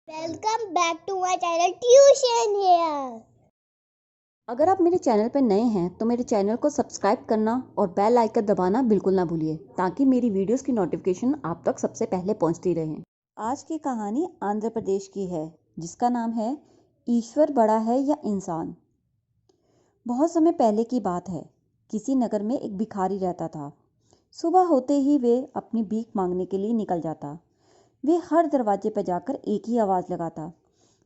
Welcome back to my channel tuition here. अगर आप मेरे चैनल पर नए हैं तो मेरे चैनल को सब्सक्राइब करना और बेल आइकन दबाना बिल्कुल ना भूलिए ताकि मेरी वीडियोस की नोटिफिकेशन आप तक सबसे पहले पहुंचती रहे। आज की कहानी आंध्र प्रदेश की है जिसका नाम है ईश्वर बड़ा है या इंसान। बहुत समय पहले की बात है। किसी नगर में एक भिखारी रहता था। सुबह होते ही वे अपनी भीख मांगने के लिए निकल जाता। वे हर दरवाजे पर जाकर एक ही आवाज़ लगाता,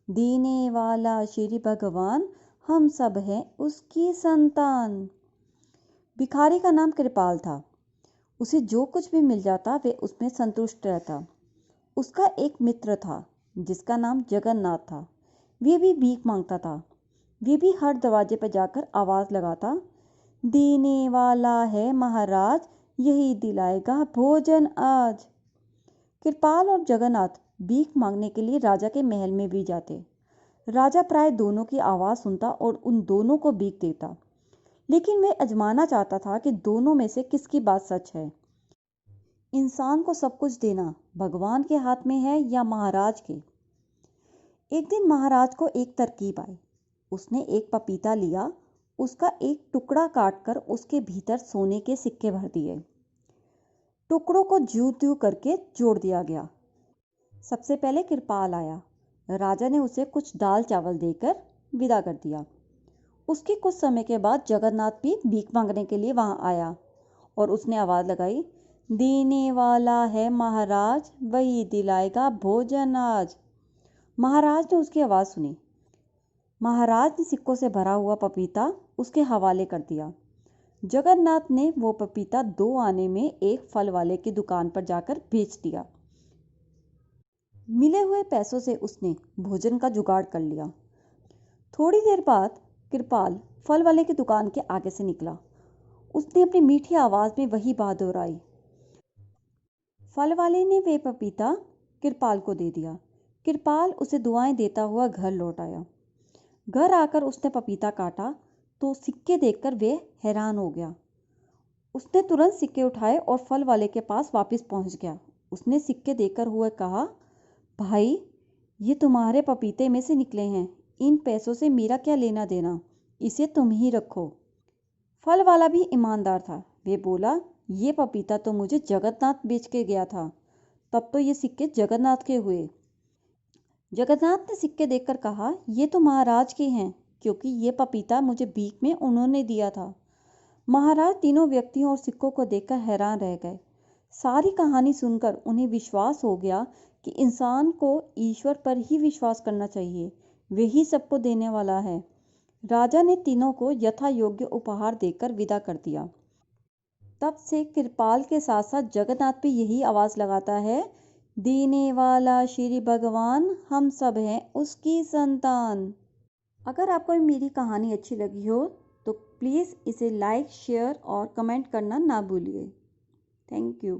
देने वाला श्री भगवान, हम सब हैं उसकी संतान। भिखारी का नाम कृपाल था। उसे जो कुछ भी मिल जाता वे उसमें संतुष्ट रहता। उसका एक मित्र था जिसका नाम जगन्नाथ था। वे भी भीख मांगता था। वे भी हर दरवाजे पर जाकर आवाज़ लगाता, देने वाला है महाराज, यही दिलाएगा भोजन आज। कृपाल और जगन्नाथ भीख मांगने के लिए राजा के महल में भी जाते। राजा प्राय दोनों की आवाज़ सुनता और उन दोनों को भीख देता, लेकिन वह आजमाना चाहता था कि दोनों में से किसकी बात सच है। इंसान को सब कुछ देना भगवान के हाथ में है या महाराज के। एक दिन महाराज को एक तरकीब आई। उसने एक पपीता लिया, उसका एक टुकड़ा काटकर उसके भीतर सोने के सिक्के भर दिए। टुकड़ों को ज्यों त्यों करके जोड़ दिया गया। सबसे पहले कृपाल आया। राजा ने उसे कुछ दाल चावल देकर विदा कर दिया। उसके कुछ समय के बाद जगन्नाथ भी भीख मांगने के लिए वहां आया और उसने आवाज़ लगाई, देने वाला है महाराज, वही दिलाएगा भोजन आज। महाराज ने उसकी आवाज़ सुनी। महाराज ने सिक्कों से भरा हुआ पपीता उसके हवाले कर दिया। जगन्नाथ ने वो पपीता 2 आने में एक फल वाले की दुकान पर जाकर बेच दिया। मिले हुए पैसों से उसने भोजन का जुगाड़ कर लिया। थोड़ी देर बाद कृपाल फल वाले की दुकान के आगे से निकला। उसने अपनी मीठी आवाज़ में वही बात दोहराई। फल वाले ने वे पपीता कृपाल को दे दिया। कृपाल उसे दुआएं देता हुआ घर लौट आया। घर आकर उसने पपीता काटा तो सिक्के देखकर वे हैरान हो गया। उसने तुरंत सिक्के उठाए और फल वाले के पास वापस पहुंच गया। उसने सिक्के देकर हुए कहा, भाई, ये तुम्हारे पपीते में से निकले हैं। इन पैसों से मेरा क्या लेना देना, इसे तुम ही रखो। फल वाला भी ईमानदार था। वे बोला, ये पपीता तो मुझे जगन्नाथ बेच के गया था, तब तो ये सिक्के जगन्नाथ के हुए। जगन्नाथ ने सिक्के देखकर कहा, ये तो महाराज के हैं, क्योंकि ये पपीता मुझे भीख में उन्होंने दिया था। महाराज तीनों व्यक्तियों और सिक्कों को देखकर हैरान रह गए। सारी कहानी सुनकर उन्हें विश्वास हो गया कि इंसान को ईश्वर पर ही विश्वास करना चाहिए, वही सबको देने वाला है। राजा ने तीनों को यथा योग्य उपहार देकर विदा कर दिया। तब से कृपाल के साथ साथ जगन्नाथ भी यही आवाज़ लगाता है, देने वाला श्री भगवान, हम सब हैं उसकी संतान। अगर आपको मेरी कहानी अच्छी लगी हो तो प्लीज़ इसे लाइक, शेयर और कमेंट करना ना भूलिए। Thank you.